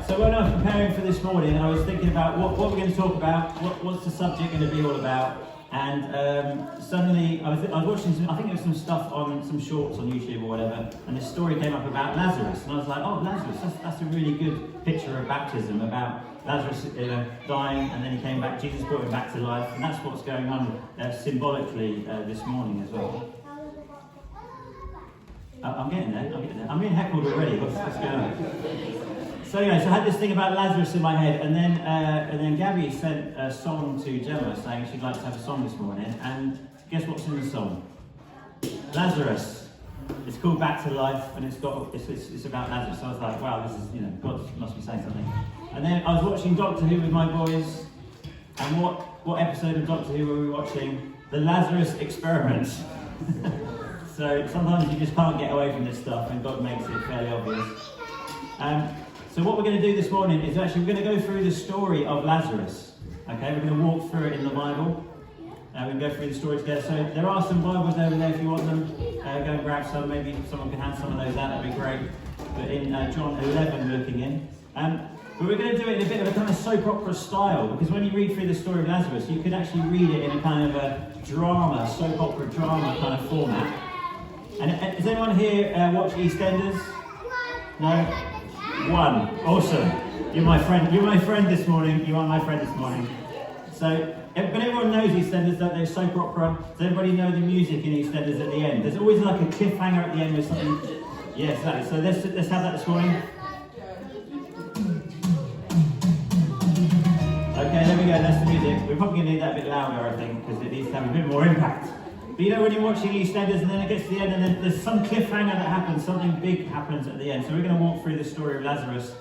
So when I was preparing for this morning, I was thinking about what we're going to talk about, what's the subject going to be all about, and suddenly I was watching I think there was some stuff on some shorts on YouTube or whatever, and this story came up about Lazarus, and I was like, oh, Lazarus, that's a really good picture of baptism, about Lazarus dying, and then he came back, Jesus brought him back to life, and that's what's going on symbolically this morning as well. I'm getting there. I'm being heckled already. What's going on? So anyway, so I had this thing about Lazarus in my head, and then Gabby sent a song to Gemma saying she'd like to have a song this morning, and guess what's in the song? Lazarus. It's called Back to Life, and it's about Lazarus. So I was like, wow, this is, God must be saying something. And then I was watching Doctor Who with my boys, and what episode of Doctor Who were we watching? The Lazarus Experiment. So sometimes you just can't get away from this stuff, and God makes it fairly obvious. So what we're going to do this morning is actually we're going to go through the story of Lazarus. Okay, we're going to walk through it in the Bible. We're going to go through the story together. So there are some Bibles over there if you want them. Go and grab some. Maybe someone can hand some of those out. That'd be great. But in John 11, we're looking in. But we're going to do it in a bit of a kind of soap opera style, because when you read through the story of Lazarus, you could actually read it in a kind of a drama, soap opera drama kind of format. And has anyone here watched EastEnders? No? One. Awesome. You're my friend. You're my friend this morning. You are my friend this morning. So, but everyone knows EastEnders, don't they? Soap opera. Does everybody know the music in EastEnders at the end? There's always like a cliffhanger at the end with something. Yeah, exactly. So let's have that this morning. Okay, there we go. That's the music. We're probably going to need that a bit louder, I think, because it needs to have a bit more impact. But when you're watching EastEnders and then it gets to the end and then there's some cliffhanger that happens, something big happens at the end. So we're going to walk through the story of Lazarus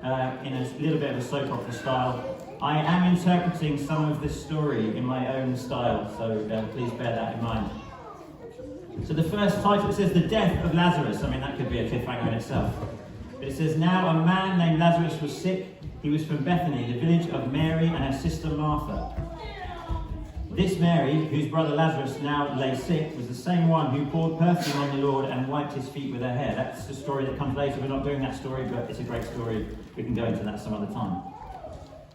in a little bit of a soap opera style. I am interpreting some of this story in my own style, so please bear that in mind. So the first title, it says the death of Lazarus. I mean, that could be a cliffhanger in itself. But it says, now a man named Lazarus was sick. He was from Bethany, the village of Mary and her sister Martha. This Mary, whose brother Lazarus now lay sick, was the same one who poured perfume on the Lord and wiped his feet with her hair. That's the story that comes later. We're not doing that story, but it's a great story. We can go into that some other time.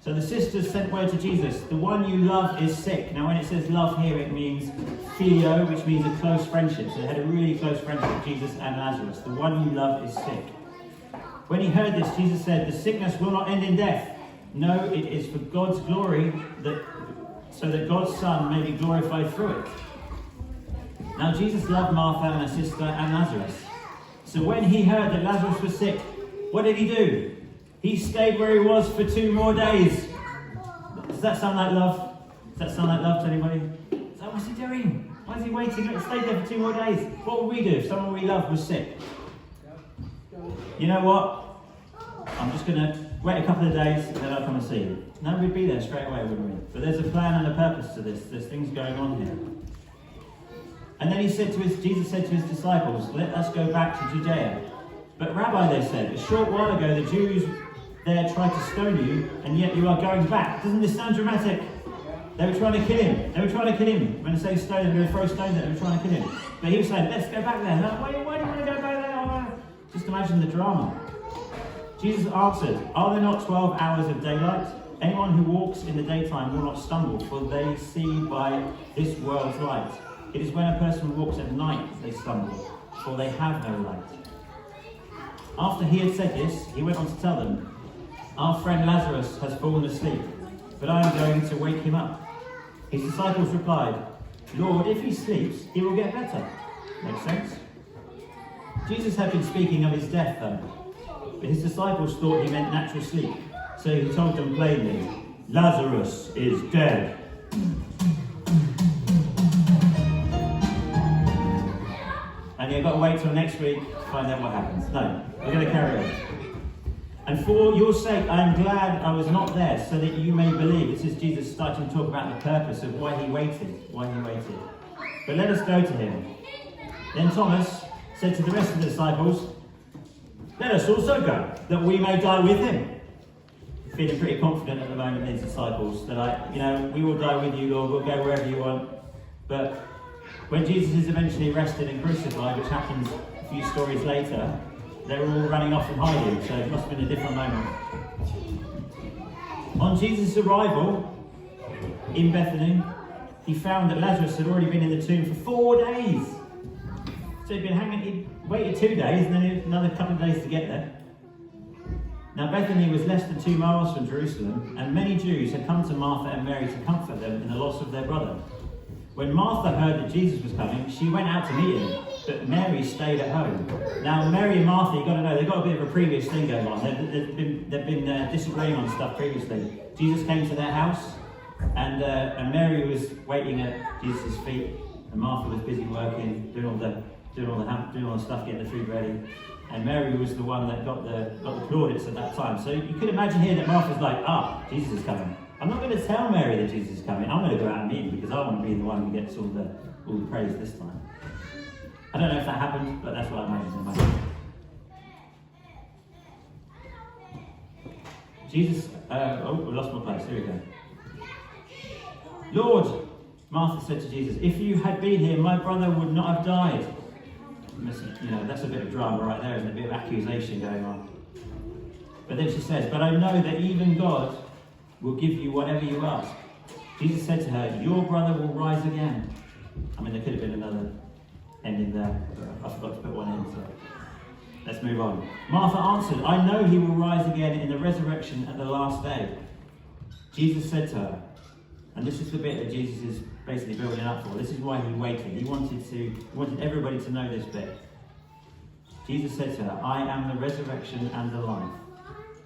So the sisters sent word to Jesus, the one you love is sick. Now when it says love here, it means phileo, which means a close friendship. So they had a really close friendship, Jesus and Lazarus. The one you love is sick. When he heard this, Jesus said, the sickness will not end in death. No, it is for God's glory, so that God's Son may be glorified through it. Now Jesus loved Martha and her sister and Lazarus. So when he heard that Lazarus was sick, what did he do? He stayed where he was for 2 more days. Does that sound like love? Does that sound like love to anybody? So what's he doing? Why is he waiting? Let's stay there for 2 more days. What would we do if someone we loved was sick? You know what? I'm just going to wait a couple of days and then I'll come and see you. No, we'd be there straight away, wouldn't we? But there's a plan and a purpose to this. There's things going on here. And then Jesus said to his disciples, let us go back to Judea. But Rabbi, they said, a short while ago the Jews there tried to stone you, and yet you are going back. Doesn't this sound dramatic? They were trying to kill him. When I say stone, they were throwing stones at him, they were trying to kill him. But he was saying, let's go back there. Why do you want to go back there? Just imagine the drama. Jesus answered, are there not 12 hours of daylight? Anyone who walks in the daytime will not stumble, for they see by this world's light. It is when a person walks at night they stumble, for they have no light. After he had said this, he went on to tell them, our friend Lazarus has fallen asleep, but I am going to wake him up. His disciples replied, Lord, if he sleeps, he will get better. Makes sense? Jesus had been speaking of his death though, but his disciples thought he meant natural sleep. So he told them plainly, Lazarus is dead. And you've got to wait till next week to find out what happens. No, we're going to carry on. And for your sake, I am glad I was not there, so that you may believe. This is Jesus starting to talk about the purpose of why he waited. But let us go to him. Then Thomas said to the rest of the disciples, let us also go, that we may die with him. Feeling pretty confident at the moment, these disciples. They're like, we will die with you, Lord, we'll go wherever you want. But when Jesus is eventually arrested and crucified, which happens a few stories later, they were all running off and hiding, so it must have been a different moment. On Jesus' arrival in Bethany, he found that Lazarus had already been in the tomb for 4 days. So he'd waited 2 days and then another couple of days to get there. Now Bethany was less than 2 miles from Jerusalem, and many Jews had come to Martha and Mary to comfort them in the loss of their brother. When Martha heard that Jesus was coming, she went out to meet him, but Mary stayed at home. Now Mary and Martha, you've got to know, they've got a bit of a previous thing going on. They've been disagreeing on stuff previously. Jesus came to their house, and Mary was waiting at Jesus' feet, and Martha was busy working, doing all the stuff, getting the food ready. And Mary was the one that got the plaudits at that time. So you could imagine here that Martha's like, Jesus is coming. I'm not going to tell Mary that Jesus is coming. I'm going to go out and meet him because I want to be the one who gets all the praise this time. I don't know if that happened, but that's what I imagine. Jesus, we lost my place. Here we go. Lord, Martha said to Jesus, if you had been here, my brother would not have died. You know, that's a bit of drama right there, isn't it? A bit of accusation going on. But then she says, but I know that even God will give you whatever you ask. Jesus said to her, your brother will rise again. I mean, there could have been another ending there, but I forgot to put one in, so let's move on. Martha answered, I know he will rise again in the resurrection at the last day. Jesus said to her, and this is the bit that Jesus is basically building up for. This is why he waited. He wanted everybody to know this bit. Jesus said to her, I am the resurrection and the life.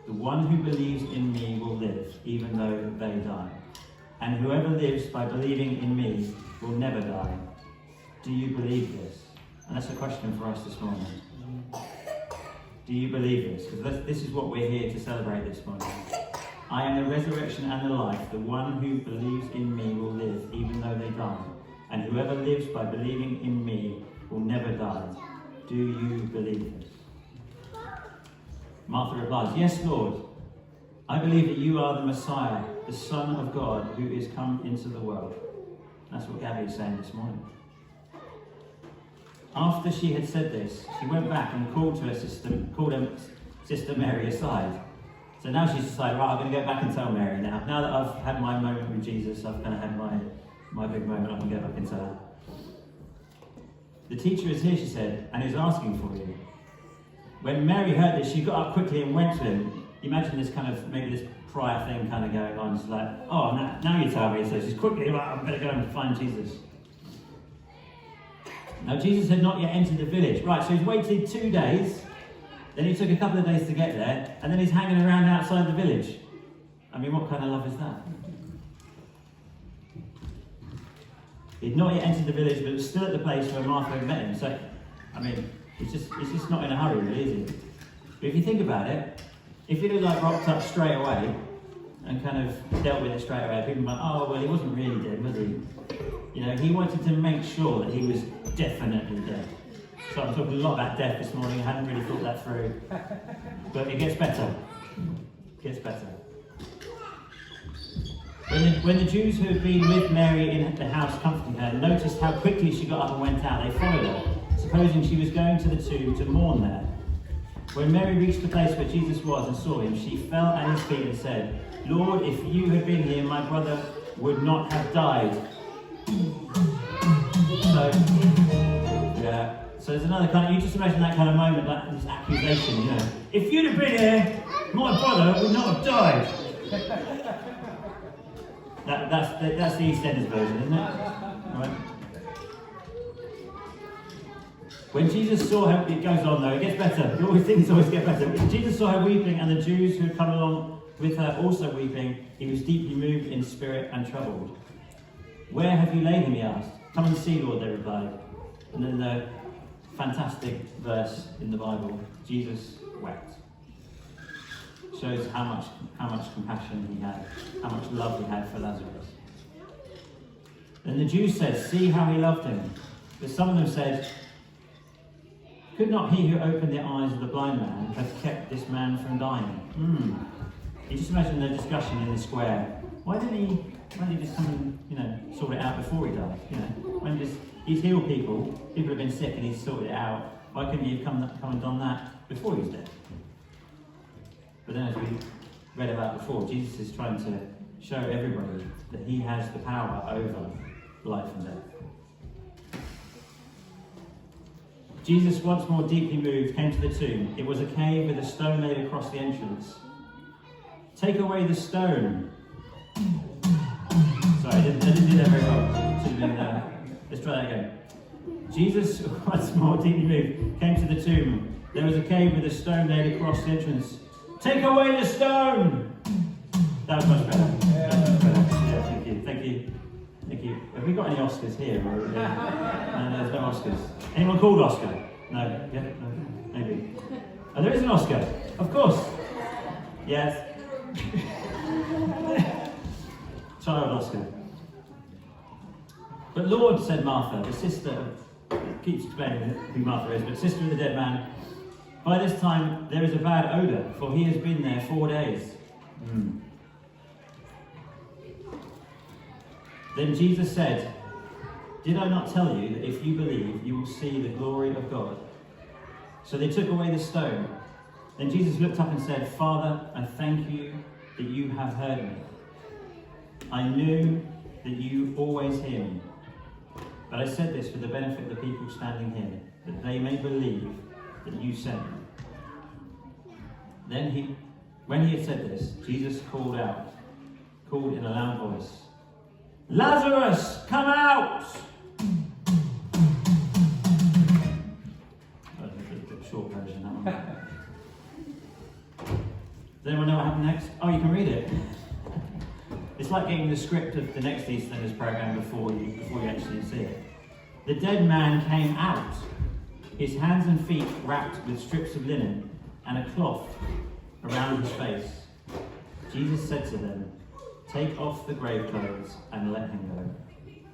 The one who believes in me will live, even though they die. And whoever lives by believing in me will never die. Do you believe this? And that's a question for us this morning. Do you believe this? Because this is what we're here to celebrate this morning. I am the resurrection and the life. The one who believes in me will live, even though they die. And whoever lives by believing in me will never die. Do you believe this? Martha replies, yes, Lord. I believe that you are the Messiah, the Son of God, who is come into the world. That's what Gabby is saying this morning. After she had said this, she went back and called her sister Mary aside. So now she's decided, right, I'm going to go back and tell Mary now. Now that I've had my moment with Jesus, I've kind of had my big moment, I can go back and tell her. The teacher is here, she said, and is asking for you. When Mary heard this, she got up quickly and went to him. Imagine this kind of, maybe this prior thing kind of going on. She's like, oh, now you tell me. So she's quickly, right, I'm going to go and find Jesus. Now Jesus had not yet entered the village. Right, so he's waited 2 days. Then he took a couple of days to get there, and then he's hanging around outside the village. I mean, what kind of love is that? He'd not yet entered the village, but was still at the place where Martha had met him. So, I mean, he's just not in a hurry, really, is he? But if you think about it, if he'd have like rocked up straight away and kind of dealt with it straight away, people might, oh, well, he wasn't really dead, was he? You know, he wanted to make sure that he was definitely dead. So I'm talking a lot about death this morning. I hadn't really thought that through. But it gets better. It gets better. When the Jews who had been with Mary in the house comforting her noticed how quickly she got up and went out, they followed her, supposing she was going to the tomb to mourn there. When Mary reached the place where Jesus was and saw him, she fell at his feet and said, Lord, if you had been here, my brother would not have died. So there's another kind of, you just imagine that kind of moment, like this accusation, you know. If you'd have been here, my brother would not have died. That's the EastEnders version, isn't it? Right. When Jesus saw her, it goes on though, it gets better. You always think it's always get better. When Jesus saw her weeping and the Jews who had come along with her also weeping, he was deeply moved in spirit and troubled. Where have you laid him, he asked. Come and see, Lord, they replied. And then the fantastic verse in the Bible, Jesus wept. Shows how much compassion he had, how much love he had for Lazarus. And the Jews said, see how he loved him. But some of them said, could not he who opened the eyes of the blind man have kept this man from dying? You just imagine the discussion in the square. Why didn't he just come and, sort it out before he died? When he's healed people have been sick and he's sorted it out. Why couldn't he have come and done that before he was dead? But then, as we read about before, Jesus is trying to show everybody that he has the power over life and death. Jesus, once more deeply moved, came to the tomb. It was a cave with a stone laid across the entrance. Take away the stone. Sorry, I didn't do that very well. Let's try that again. Jesus, once more deeply moved, came to the tomb. There was a cave with a stone laid across the entrance. Take away the stone! That was much better. Yeah, thank you. Thank you. Have we got any Oscars here? No, there's no Oscars. Anyone called Oscar? No? Yeah? No? Maybe. Oh, there is an Oscar. Of course. Yes. Child Oscar. But Lord, said Martha, the sister, keeps explaining who Martha is, but sister of the dead man, by this time there is a bad odour, for he has been there 4 days. Then Jesus said, did I not tell you that if you believe, you will see the glory of God? So they took away the stone. Then Jesus looked up and said, Father, I thank you that you have heard me. I knew that you always hear me. But I said this for the benefit of the people standing here, that they may believe that you sent me. Then when he had said this, Jesus called in a loud voice, Lazarus, come out! A short version, that one. Does anyone know what happened next? Oh, you can read it. It's like getting the script of the next EastEnders program before you actually see it. The dead man came out, his hands and feet wrapped with strips of linen and a cloth around his face. Jesus said to them, take off the grave clothes and let him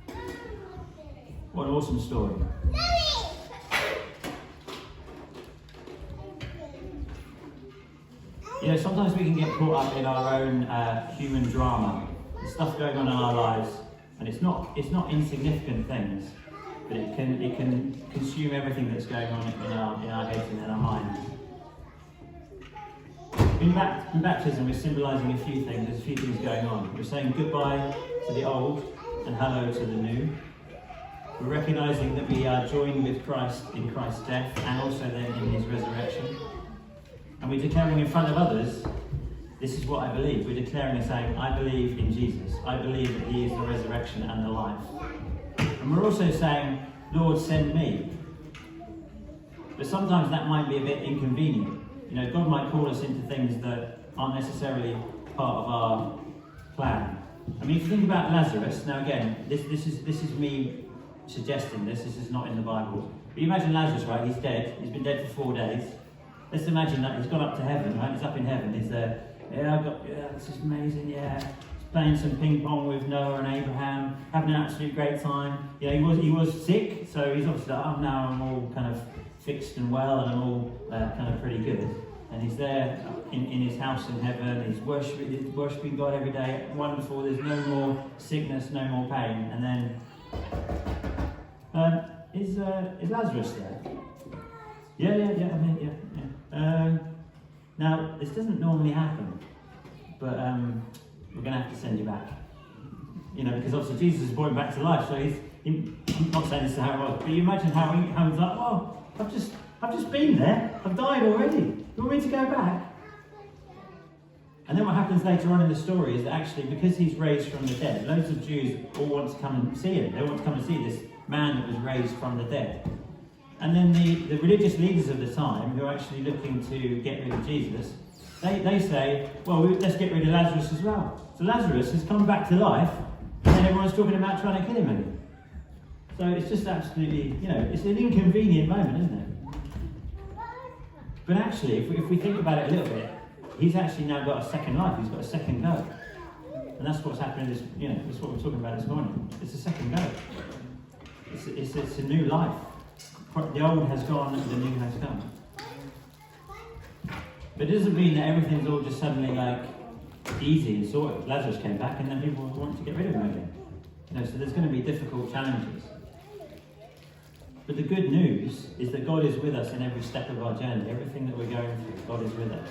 go. What an awesome story. You know, sometimes we can get caught up in our own human drama, the stuff going on in our lives, and it's not insignificant things, but it can consume everything that's going on in our heads and in our minds. In baptism, we're symbolising a few things. There's a few things going on. We're saying goodbye to the old and hello to the new. We're recognising that we are joined with Christ in Christ's death and also then in his resurrection. And we're declaring in front of others, this is what I believe. We're declaring and saying, I believe in Jesus. I believe that he is the resurrection and the life. And we're also saying, Lord, send me. But sometimes that might be a bit inconvenient. You know, God might call us into things that aren't necessarily part of our plan. I mean, if you think about Lazarus, now again, this is me suggesting this is not in the Bible. But you imagine Lazarus, right? He's dead. He's been dead for 4 days. Let's imagine that he's gone up to heaven, right? He's up in heaven. He's there. This is amazing. Yeah, he's playing some ping pong with Noah and Abraham, having an absolute great time. You know, he was sick, so he's obviously like, oh, now I'm all kind of fixed and well, and I'm all kind of pretty good. And he's there in his house in heaven. He's worshipping God every day. Wonderful. There's no more sickness, no more pain. And then is Lazarus there? Yeah. I mean, yeah. Now, this doesn't normally happen, but we're going to have to send you back. You know, because obviously Jesus is brought him back to life, so I'm not saying this is how it was, but you imagine how he's like, oh, I've just been there, I've died already. You want me to go back? And then what happens later on in the story is that actually, because he's raised from the dead, loads of Jews all want to come and see him. They want to come and see this man that was raised from the dead. And then the religious leaders of the time, who are actually looking to get rid of Jesus, they say, well, let's get rid of Lazarus as well. So Lazarus has come back to life, and then everyone's talking about trying to kill him again. So it's just absolutely, you know, it's an inconvenient moment, isn't it? But actually, if we think about it a little bit, he's actually now got a second life. He's got a second go. And that's what's happening, that's what we're talking about this morning. It's a second go. It's a new life. The old has gone and the new has come. But it doesn't mean that everything's all just suddenly like easy and sorted. Lazarus came back and then people want to get rid of him again. You know, so there's going to be difficult challenges. But the good news is that God is with us in every step of our journey. Everything that we're going through, God is with us.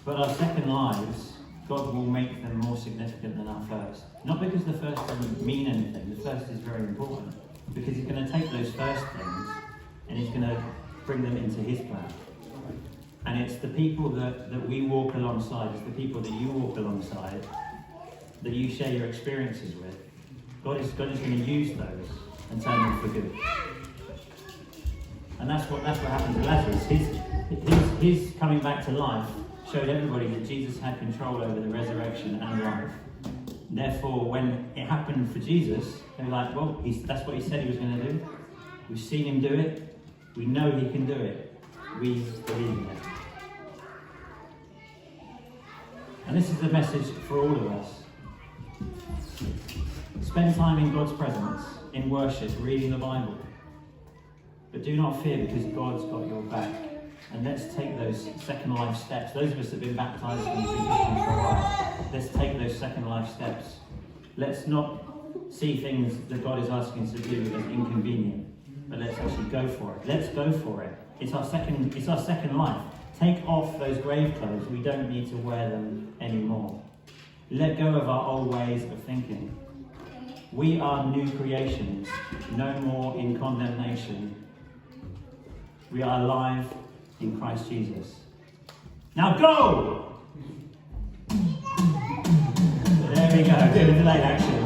But our second lives, God will make them more significant than our first. Not because the first doesn't mean anything. The first is very important. Because he's going to take those first things and he's going to bring them into his plan. And it's the people that we walk alongside, it's the people that you walk alongside, that you share your experiences with. God is going to use those and turn them for good. And that's what happened to Lazarus. His coming back to life showed everybody that Jesus had control over the resurrection and life. Therefore, when it happened for Jesus, they were like, well, that's what he said he was going to do. We've seen him do it. We know he can do it. We believe in it. And this is the message for all of us. Spend time in God's presence, in worship, reading the Bible. But do not fear, because God's got your back. And let's take those second life steps. Those of us that have been baptized and been Christians for a while, let's take those second life steps. Let's not see things that God is asking us to do as inconvenient, but let's actually go for it. Let's go for it. It's our second life. Take off those grave clothes. We don't need to wear them anymore. Let go of our old ways of thinking. We are new creations, no more in condemnation. We are alive in Christ Jesus. Now go! There we go, a bit of delayed action.